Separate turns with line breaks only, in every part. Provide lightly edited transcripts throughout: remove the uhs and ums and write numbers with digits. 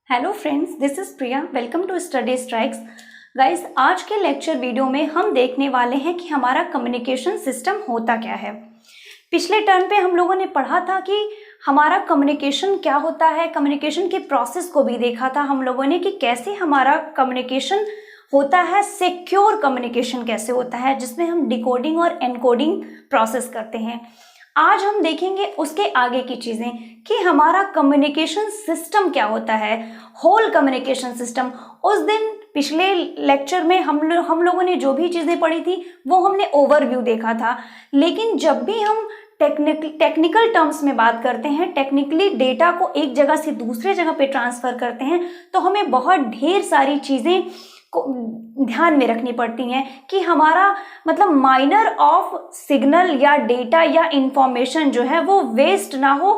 Hello friends, this is Priya. Welcome to study strikes. Guys, आज के lecture video में हम देखने वाले हैं कि हमारा कम्युनिकेशन सिस्टम होता क्या है। पिछले टर्न पे हम लोगों ने पढ़ा था कि हमारा कम्युनिकेशन क्या होता है, कम्युनिकेशन के प्रोसेस को भी देखा था हम लोगों ने कि कैसे हमारा कम्युनिकेशन होता है, सिक्योर कम्युनिकेशन कैसे होता है जिसमें हम डिकोडिंग और एनकोडिंग प्रोसेस करते हैं। आज हम देखेंगे उसके आगे की चीजें कि हमारा कम्युनिकेशन सिस्टम क्या होता है, होल कम्युनिकेशन सिस्टम। उस दिन पिछले लेक्चर में हम लोगों ने जो भी चीजें पढ़ी थी वो हमने ओवरव्यू देखा था, लेकिन जब भी हम टेक्निकल टर्म्स में बात करते हैं, टेक्निकली डेटा को एक जगह से दूसरे जगह पे ट्रांसफर करते हैं, तो हमें बहुत ढेर सारी चीजें को ध्यान में रखनी पड़ती हैं कि हमारा मतलब माइनर ऑफ सिग्नल या डेटा या इंफॉर्मेशन जो है वो वेस्ट ना हो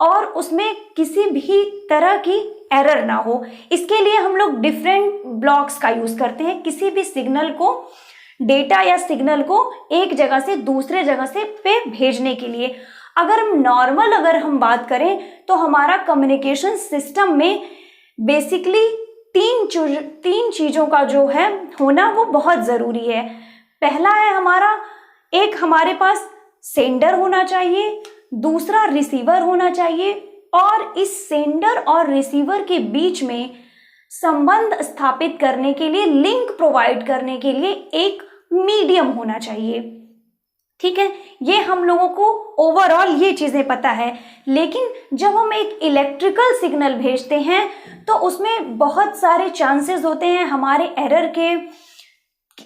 और उसमें किसी भी तरह की एरर ना हो। इसके लिए हम लोग डिफरेंट ब्लॉक्स का यूज करते हैं किसी भी सिग्नल को, डेटा या सिग्नल को एक जगह से दूसरे जगह से पे भेजने के लिए। अगर हम बात करें तो हमारा कम्युनिकेशन सिस्टम में बेसिकली तीन चीजों का जो है होना वो बहुत जरूरी है। पहला है हमारे पास सेंडर होना चाहिए, दूसरा रिसीवर होना चाहिए, और इस सेंडर और रिसीवर के बीच में संबंध स्थापित करने के लिए, लिंक प्रोवाइड करने के लिए एक मीडियम होना चाहिए। ठीक है, ये हम लोगों को ओवरऑल ये चीजें पता है। लेकिन जब हम एक इलेक्ट्रिकल सिग्नल भेजते हैं तो उसमें बहुत सारे चांसेस होते हैं हमारे एरर के,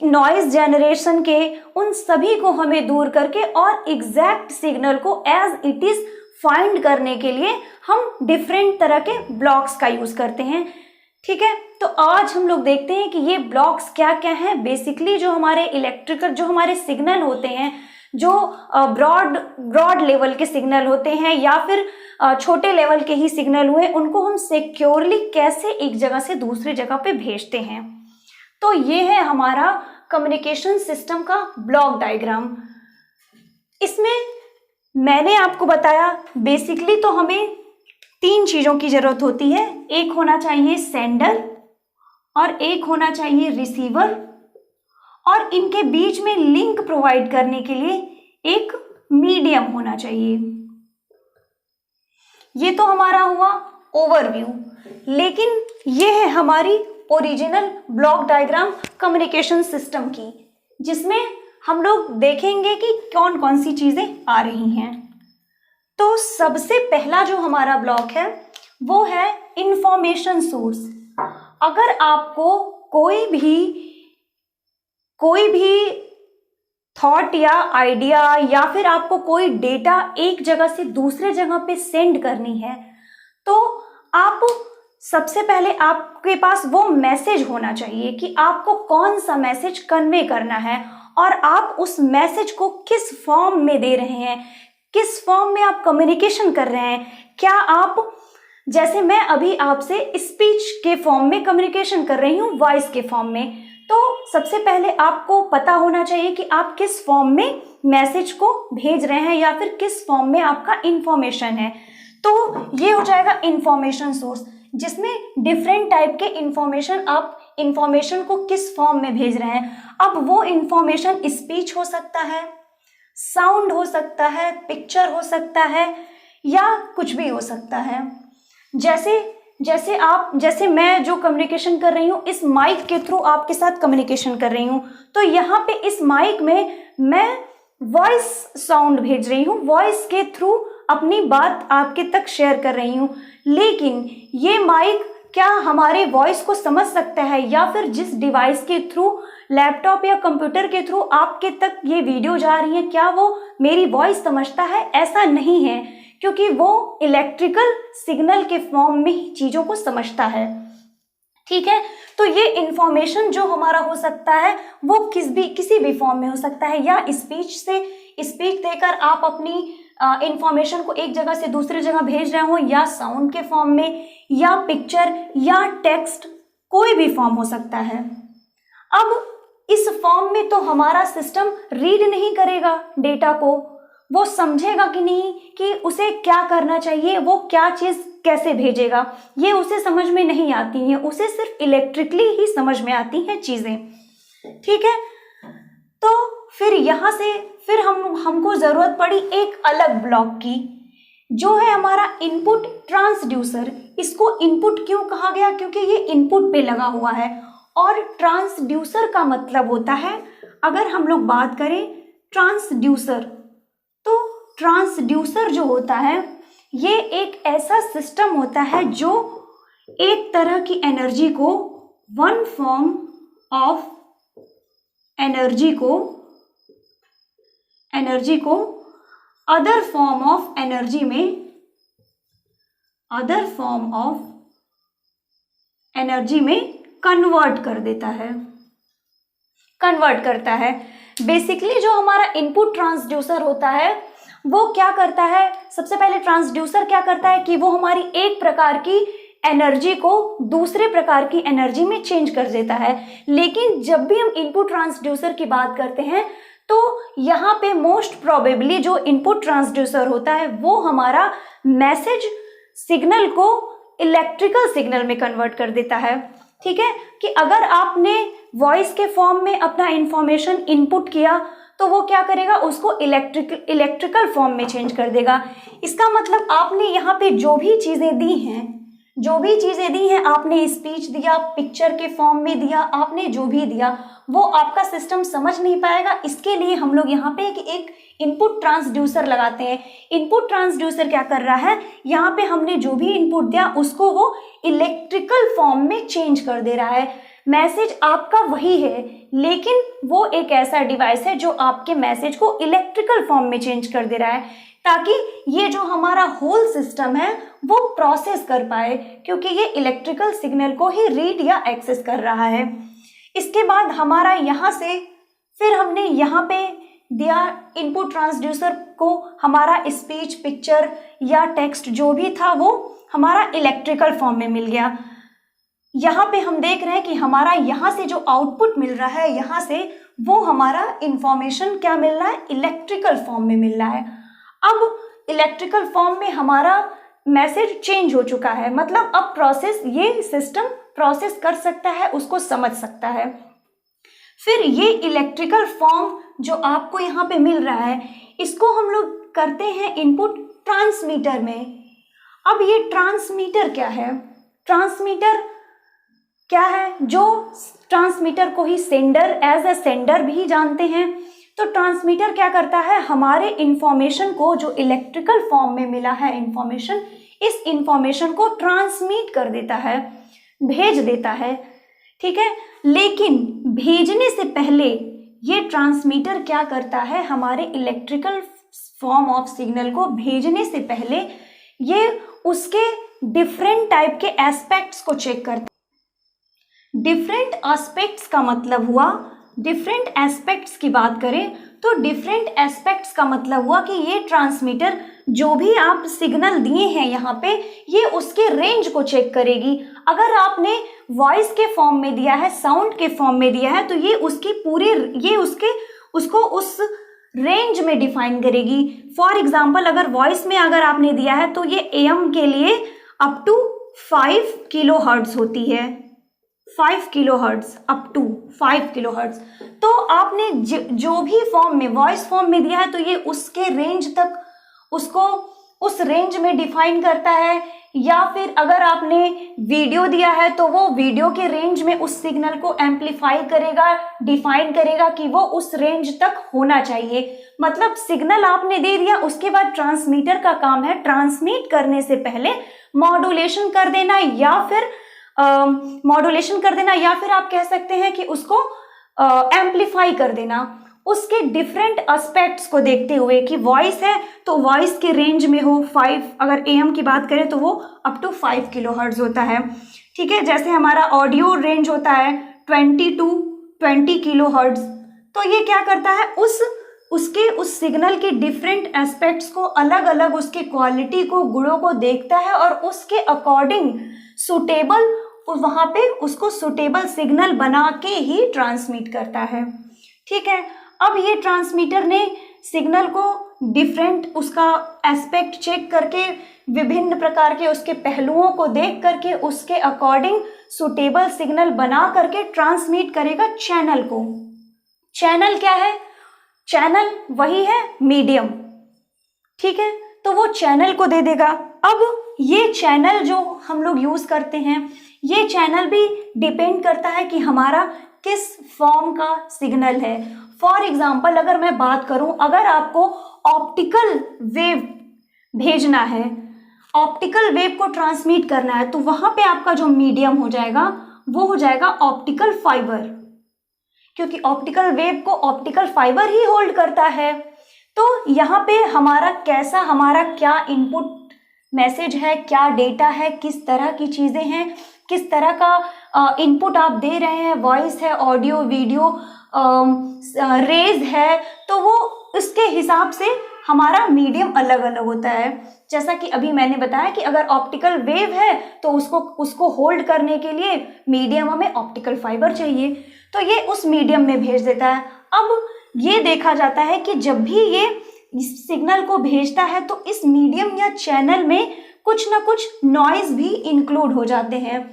नॉइज जनरेशन के, उन सभी को हमें दूर करके और एग्जैक्ट सिग्नल को एज इट इज फाइंड करने के लिए हम डिफरेंट तरह के ब्लॉक्स का यूज करते हैं। ठीक है, तो आज हम लोग देखते हैं कि ये ब्लॉक्स क्या क्या हैं। बेसिकली जो हमारे सिग्नल होते हैं, जो ब्रॉड लेवल के सिग्नल होते हैं या फिर छोटे लेवल के ही सिग्नल हुए, उनको हम सिक्योरली कैसे एक जगह से दूसरी जगह पे भेजते हैं। तो ये है हमारा कम्युनिकेशन सिस्टम का ब्लॉक डायग्राम। इसमें मैंने आपको बताया बेसिकली तो हमें तीन चीजों की जरूरत होती है। एक होना चाहिए सेंडर और एक होना चाहिए रिसीवर, और इनके बीच में लिंक प्रोवाइड करने के लिए एक मीडियम होना चाहिए। ये तो हमारा हुआ ओवरव्यू, लेकिन ये है हमारी original block diagram communication system की, जिसमें हम लोग देखेंगे कि कौन कौन सी चीजें आ रही हैं। तो सबसे पहला जो हमारा ब्लॉक है वो है इंफॉर्मेशन सोर्स। अगर आपको कोई भी थॉट या आइडिया या फिर आपको कोई डेटा एक जगह से दूसरे जगह पे सेंड करनी है, तो आप सबसे पहले आपके पास वो मैसेज होना चाहिए कि आपको कौन सा मैसेज कन्वे करना है और आप उस मैसेज को किस फॉर्म में दे रहे हैं, किस फॉर्म में आप कम्युनिकेशन कर रहे हैं। क्या आप, जैसे मैं अभी आपसे स्पीच के फॉर्म में कम्युनिकेशन कर रही हूँ, वॉइस के फॉर्म में, तो सबसे पहले आपको पता होना चाहिए कि आप किस फॉर्म में मैसेज को भेज रहे हैं या फिर किस फॉर्म में आपका इंफॉर्मेशन है। तो ये हो जाएगा इंफॉर्मेशन सोर्स, जिसमें डिफरेंट टाइप के आप इंफॉर्मेशन को किस फॉर्म में भेज रहे हैं। अब वो इंफॉर्मेशन स्पीच हो सकता है, साउंड हो सकता है, पिक्चर हो सकता है, या कुछ भी हो सकता है। जैसे मैं जो कम्युनिकेशन कर रही हूँ, इस माइक के थ्रू आपके साथ कम्युनिकेशन कर रही हूँ, तो यहाँ पे इस माइक में मैं वॉइस साउंड भेज रही हूँ, वॉइस के थ्रू अपनी बात आपके तक शेयर कर रही हूँ। लेकिन ये माइक क्या हमारे वॉइस को समझ सकता है, या फिर जिस डिवाइस के थ्रू, लैपटॉप या कंप्यूटर के थ्रू आपके तक ये वीडियो जा रही है, क्या वो मेरी वॉइस समझता है? ऐसा नहीं है, क्योंकि वो इलेक्ट्रिकल सिग्नल के फॉर्म में ही चीजों को समझता है। ठीक है, तो ये इंफॉर्मेशन जो हमारा हो सकता है वो किसी भी फॉर्म में हो सकता है, या स्पीच देकर आप अपनी इंफॉर्मेशन को एक जगह से दूसरी जगह भेज रहे हो, या साउंड के फॉर्म में, या पिक्चर, या टेक्स्ट, कोई भी फॉर्म हो सकता है। अब इस फॉर्म में तो हमारा सिस्टम रीड नहीं करेगा डेटा को, वो समझेगा कि नहीं कि उसे क्या करना चाहिए, वो क्या चीज़ कैसे भेजेगा, ये उसे समझ में नहीं आती हैं, उसे सिर्फ इलेक्ट्रिकली ही समझ में आती हैं चीज़ें। ठीक है, तो फिर यहाँ से फिर हमको ज़रूरत पड़ी एक अलग ब्लॉक की, जो है हमारा इनपुट ट्रांसड्यूसर। इसको इनपुट क्यों कहा गया? क्योंकि ये इनपुट पे लगा हुआ है। और ट्रांसड्यूसर का मतलब होता है, अगर हम लोग बात करें ट्रांसड्यूसर, तो ट्रांसड्यूसर जो होता है ये एक ऐसा सिस्टम होता है जो एक तरह की एनर्जी को, वन फॉर्म ऑफ एनर्जी को अदर फॉर्म ऑफ एनर्जी में कन्वर्ट करता है। बेसिकली जो हमारा इनपुट ट्रांसड्यूसर होता है वो क्या करता है, सबसे पहले ट्रांसड्यूसर क्या करता है कि वो हमारी एक प्रकार की एनर्जी को दूसरे प्रकार की एनर्जी में चेंज कर देता है। लेकिन जब भी हम इनपुट ट्रांसड्यूसर की बात करते हैं तो यहाँ पे मोस्ट प्रोबेबली जो इनपुट ट्रांसड्यूसर होता है वो हमारा मैसेज सिग्नल को इलेक्ट्रिकल सिग्नल में कन्वर्ट कर देता है। ठीक है, कि अगर आपने वॉइस के फॉर्म में अपना इंफॉर्मेशन इनपुट किया तो वो क्या करेगा, उसको इलेक्ट्रिकल फॉर्म में चेंज कर देगा। इसका मतलब आपने यहाँ पे जो भी चीज़ें दी हैं, आपने स्पीच दिया, पिक्चर के फॉर्म में दिया, आपने जो भी दिया वो आपका सिस्टम समझ नहीं पाएगा। इसके लिए हम लोग यहाँ पे एक इनपुट ट्रांसड्यूसर लगाते हैं। इनपुट ट्रांसड्यूसर क्या कर रहा है, यहाँ पे हमने जो भी इनपुट दिया उसको वो इलेक्ट्रिकल फॉर्म में चेंज कर दे रहा है। मैसेज आपका वही है, लेकिन वो एक ऐसा डिवाइस है जो आपके मैसेज को इलेक्ट्रिकल फॉर्म में चेंज कर दे रहा है, ताकि ये जो हमारा होल सिस्टम है वो प्रोसेस कर पाए, क्योंकि ये इलेक्ट्रिकल सिग्नल को ही रीड या एक्सेस कर रहा है। इसके बाद हमारा यहाँ से फिर हमने यहाँ पे दिया इनपुट ट्रांसड्यूसर को, हमारा स्पीच, पिक्चर या टेक्स्ट जो भी था वो हमारा इलेक्ट्रिकल फॉर्म में मिल गया। यहाँ पे हम देख रहे हैं कि हमारा यहाँ से जो आउटपुट मिल रहा है, यहाँ से वो हमारा इंफॉर्मेशन क्या मिल रहा है, इलेक्ट्रिकल फॉर्म में मिल रहा है। अब इलेक्ट्रिकल फॉर्म में हमारा मैसेज चेंज हो चुका है, मतलब अब ये सिस्टम प्रोसेस कर सकता है, उसको समझ सकता है। फिर ये इलेक्ट्रिकल फॉर्म जो आपको यहाँ पे मिल रहा है, इसको हम लोग करते हैं इनपुट ट्रांसमीटर में। अब ये ट्रांसमीटर क्या है, ट्रांसमीटर क्या है, जो ट्रांसमीटर को ही सेंडर एज ए सेंडर भी जानते हैं। तो ट्रांसमीटर क्या करता है, हमारे इंफॉर्मेशन को जो इलेक्ट्रिकल फॉर्म में मिला है इंफॉर्मेशन, इस इंफॉर्मेशन को ट्रांसमिट कर देता है, भेज देता है। ठीक है, लेकिन भेजने से पहले ये ट्रांसमीटर क्या करता है, हमारे इलेक्ट्रिकल फॉर्म ऑफ सिग्नल को भेजने से पहले ये उसके डिफरेंट टाइप के एस्पेक्ट्स को चेक करता है। डिफरेंट एस्पेक्ट्स का मतलब हुआ, डिफरेंट एस्पेक्ट्स की बात करें तो डिफरेंट एस्पेक्ट्स का मतलब हुआ कि ये ट्रांसमीटर जो भी आप सिग्नल दिए हैं यहाँ पे, ये उसके रेंज को चेक करेगी। अगर आपने वॉइस के फॉर्म में दिया है, साउंड के फॉर्म में दिया है, तो ये उसकी पूरी उसको उस रेंज में डिफाइन करेगी। फॉर एग्जाम्पल, अगर वॉइस में अगर आपने दिया है तो ये AM के लिए अप टू 5 किलो हर्ट्ज होती है, 5 kilohertz, up to 5 kilohertz. तो आपने जो भी फॉर्म में, वॉइस फॉर्म में दिया है, तो ये उसके रेंज तक उसको उस रेंज में डिफाइन करता है। या फिर अगर आपने वीडियो दिया है तो वो वीडियो के रेंज में उस सिग्नल को एम्पलीफाई करेगा, डिफाइन करेगा कि वो उस रेंज तक होना चाहिए। मतलब सिग्नल आपने दे दिया, उसके बाद ट्रांसमीटर का काम है ट्रांसमिट करने से पहले मॉड्यूलेशन कर देना, या फिर आप कह सकते हैं कि उसको एम्पलीफाई कर देना। उसके डिफरेंट एस्पेक्ट्स को देखते हुए कि वॉइस है तो वॉइस के रेंज में हो 5, अगर AM की बात करें तो वो अप टू 5 किलो हर्ट्ज होता है। ठीक है, जैसे हमारा ऑडियो रेंज होता है 20 to 20 किलो हर्ट्ज। तो ये क्या करता है, उस सिग्नल के डिफरेंट एस्पेक्ट्स को, अलग अलग उसके क्वालिटी को, गुणों को देखता है और उसके अकॉर्डिंग सुटेबल, वहाँ पे उसको सुटेबल सिग्नल बना के ही ट्रांसमिट करता है। ठीक है, अब ये ट्रांसमीटर ने सिग्नल को डिफरेंट उसका एस्पेक्ट चेक करके, विभिन्न प्रकार के उसके पहलुओं को देख करके उसके अकॉर्डिंग सुटेबल सिग्नल बना करके ट्रांसमिट करेगा चैनल को। चैनल क्या है? चैनल वही है मीडियम, ठीक है, तो वो चैनल को दे देगा। अब ये चैनल जो हम लोग यूज करते हैं, ये चैनल भी डिपेंड करता है कि हमारा किस फॉर्म का सिग्नल है। फॉर एग्जाम्पल अगर मैं बात करूं, अगर आपको ऑप्टिकल वेव भेजना है, ऑप्टिकल वेव को ट्रांसमिट करना है, तो वहां पे आपका जो मीडियम हो जाएगा वो हो जाएगा ऑप्टिकल फाइबर, क्योंकि ऑप्टिकल वेव को ऑप्टिकल फाइबर ही होल्ड करता है। तो यहाँ पे हमारा क्या इनपुट मैसेज है, क्या डेटा है, किस तरह की चीजें हैं, किस तरह का इनपुट आप दे रहे हैं, वॉइस है, ऑडियो, वीडियो, रेज है, तो वो उसके हिसाब से हमारा मीडियम अलग अलग होता है। जैसा कि अभी मैंने बताया कि अगर ऑप्टिकल वेव है तो उसको होल्ड करने के लिए मीडियम हमें ऑप्टिकल फाइबर चाहिए, तो ये उस मीडियम में भेज देता है। अब ये देखा जाता है कि जब भी ये सिग्नल को भेजता है तो इस मीडियम या चैनल में कुछ ना कुछ नॉइज भी इंक्लूड हो जाते हैं।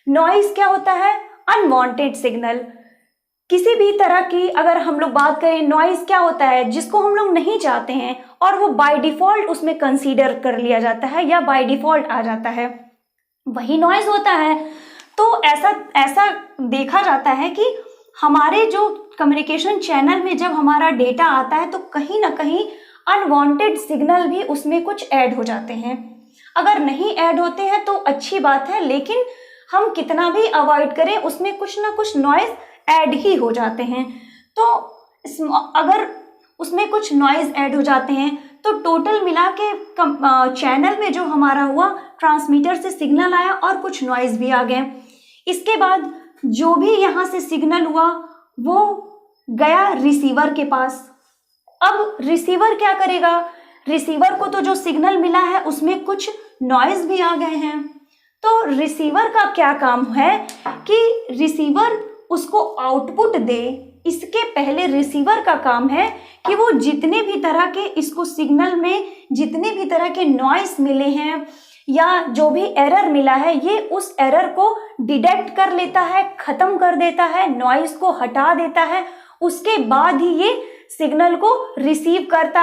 नॉइज क्या होता है? Unwanted signal. किसी भी तरह की अगर हम लोग बात करें, नॉइज क्या होता है? जिसको हम लोग नहीं चाहते हैं और वो बाय डिफॉल्ट उसमें कंसीडर कर लिया जाता है या बाय डिफॉल्ट आ जाता है, वही नॉइज होता है। तो ऐसा देखा जाता है कि हमारे जो कम्युनिकेशन चैनल में जब हमारा डेटा आता है तो कहीं ना कहीं अनवांटेड सिग्नल भी उसमें कुछ ऐड हो जाते हैं। अगर नहीं ऐड होते हैं तो अच्छी बात है, लेकिन हम कितना भी अवॉइड करें उसमें कुछ ना कुछ नॉइज ऐड ही हो जाते हैं। तो अगर उसमें कुछ नॉइज ऐड हो जाते हैं तो टोटल मिला के चैनल में जो हमारा हुआ, ट्रांसमीटर से सिग्नल आया और कुछ नॉइज भी आ गए। इसके बाद जो भी यहाँ से सिग्नल हुआ वो गया रिसीवर के पास। अब रिसीवर क्या करेगा? रिसीवर को तो जो सिग्नल मिला है उसमें कुछ नॉइज भी आ गए हैं, तो रिसीवर का क्या काम है कि रिसीवर उसको आउटपुट दे। इसके पहले रिसीवर का काम है कि वो जितने भी तरह के इसको सिग्नल में जितने भी तरह के नॉइज मिले हैं या जो भी एरर मिला है, ये उस एरर को डिटेक्ट कर लेता है, खत्म कर देता है, नॉइज को हटा देता है। उसके बाद ही ये सिग्नल को रिसीव करता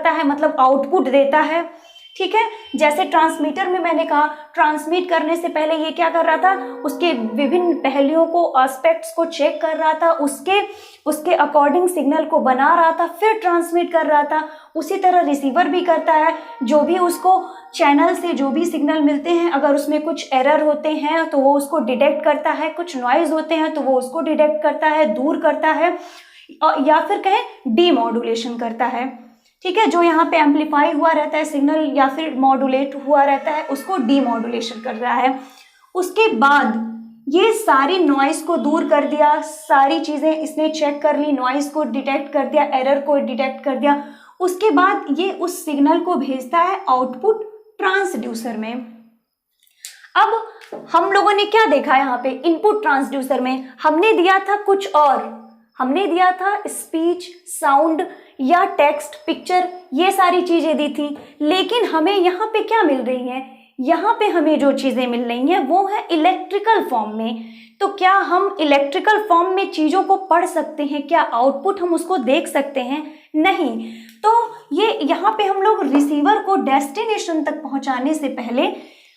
है, मतलब आउटपुट देता है। ठीक है, जैसे ट्रांसमीटर में मैंने कहा, ट्रांसमिट करने से पहले ये क्या कर रहा था? उसके विभिन्न पहलुओं को, एस्पेक्ट्स को चेक कर रहा था, उसके अकॉर्डिंग सिग्नल को बना रहा था, फिर ट्रांसमिट कर रहा था। उसी तरह रिसीवर भी करता है, जो भी उसको चैनल से जो भी सिग्नल मिलते हैं, अगर उसमें कुछ एरर होते हैं तो वो उसको डिटेक्ट करता है, कुछ नॉइज होते हैं तो वो उसको डिटेक्ट करता है, दूर करता है, या फिर कहें डीमॉड्यूलेशन करता है। ठीक है, जो यहाँ पे एम्पलीफाई हुआ रहता है सिग्नल या फिर मॉड्यूलेट हुआ रहता है उसको डीमॉड्यूलेशन कर रहा है। उसके बाद ये सारी नॉइज को दूर कर दिया, सारी चीजें इसने चेक कर ली, नॉइज को डिटेक्ट कर दिया, एरर को डिटेक्ट कर दिया। उसके बाद ये उस सिग्नल को भेजता है आउटपुट ट्रांसड्यूसर में। अब हम लोगों ने क्या देखा यहाँ पे? इनपुट ट्रांसड्यूसर में हमने दिया था कुछ और, हमने दिया था स्पीच, साउंड या टेक्स्ट, पिक्चर, ये सारी चीजें दी थी। लेकिन हमें यहाँ पे क्या मिल रही है? यहाँ पे हमें जो चीजें मिल रही हैं वो है इलेक्ट्रिकल फॉर्म में। तो क्या हम इलेक्ट्रिकल फॉर्म में चीजों को पढ़ सकते हैं? क्या आउटपुट हम उसको देख सकते हैं? नहीं। तो ये यहाँ पे हम लोग रिसीवर को डेस्टिनेशन तक पहुंचाने से पहले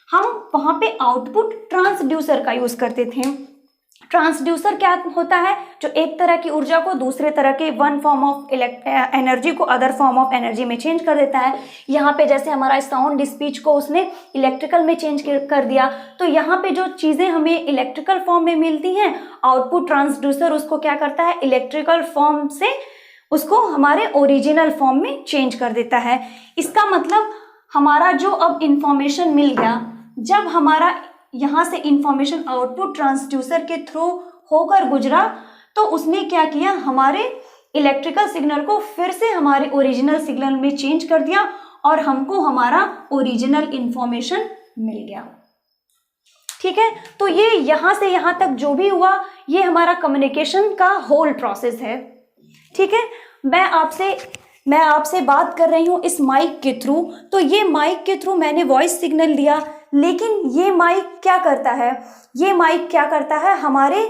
हम वहां पे आउटपुट ट्रांसड्यूसर का यूज करते थे। ट्रांसड्यूसर क्या होता है? जो एक तरह की ऊर्जा को दूसरे तरह के वन फॉर्म ऑफ एनर्जी को अदर फॉर्म ऑफ एनर्जी में चेंज कर देता है। यहाँ पे जैसे हमारा साउंड स्पीच को उसने इलेक्ट्रिकल में चेंज कर दिया, तो यहाँ पे जो चीजें हमें इलेक्ट्रिकल फॉर्म में मिलती हैं, आउटपुट ट्रांसड्यूसर उसको क्या करता है? इलेक्ट्रिकल फॉर्म से उसको हमारे ओरिजिनल फॉर्म में चेंज कर देता है। इसका मतलब हमारा जो अब इंफॉर्मेशन मिल गया, जब हमारा यहाँ से इंफॉर्मेशन आउटपुट ट्रांसड्यूसर के थ्रू होकर गुजरा, तो उसने क्या किया? हमारे इलेक्ट्रिकल सिग्नल को फिर से हमारे ओरिजिनल सिग्नल में चेंज कर दिया और हमको हमारा ओरिजिनल इंफॉर्मेशन मिल गया। ठीक है, तो ये यहाँ से यहाँ तक जो भी हुआ, ये हमारा कम्युनिकेशन का होल प्रोसेस है। ठीक है, मैं आपसे मैं आपसे बात कर रही हूँ इस माइक के थ्रू, तो ये माइक के थ्रू मैंने वॉइस सिग्नल दिया, लेकिन ये माइक क्या करता है, ये माइक क्या करता है, हमारे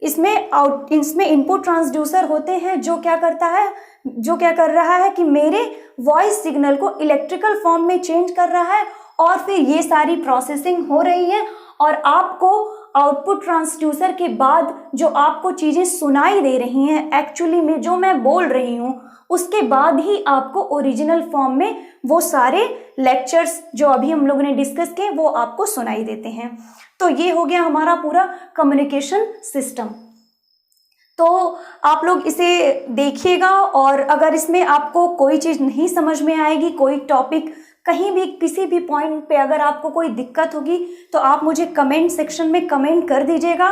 इसमें इनपुट ट्रांसड्यूसर होते हैं जो क्या करता है, जो क्या कर रहा है कि मेरे वॉइस सिग्नल को इलेक्ट्रिकल फॉर्म में चेंज कर रहा है, और फिर ये सारी प्रोसेसिंग हो रही है और आपको आउटपुट ट्रांसड्यूसर के बाद जो आपको चीज़ें सुनाई दे रही हैं, एक्चुअली में जो मैं बोल रही हूँ, उसके बाद ही आपको ओरिजिनल फॉर्म में वो सारे लेक्चर्स जो अभी हम लोगों ने डिस्कस किए वो आपको सुनाई देते हैं। तो ये हो गया हमारा पूरा कम्युनिकेशन सिस्टम। तो आप लोग इसे देखिएगा, और अगर इसमें आपको कोई चीज़ नहीं समझ में आएगी, कोई टॉपिक कहीं भी किसी भी पॉइंट पे अगर आपको कोई दिक्कत होगी तो आप मुझे कमेंट सेक्शन में कमेंट कर दीजिएगा।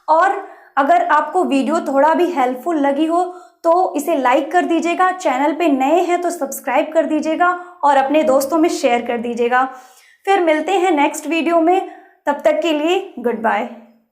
और अगर आपको वीडियो थोड़ा भी हेल्पफुल लगी हो तो इसे लाइक कर दीजिएगा, चैनल पे नए हैं तो सब्सक्राइब कर दीजिएगा और अपने दोस्तों में शेयर कर दीजिएगा। फिर मिलते हैं नेक्स्ट वीडियो में, तब तक के लिए गुड बाय।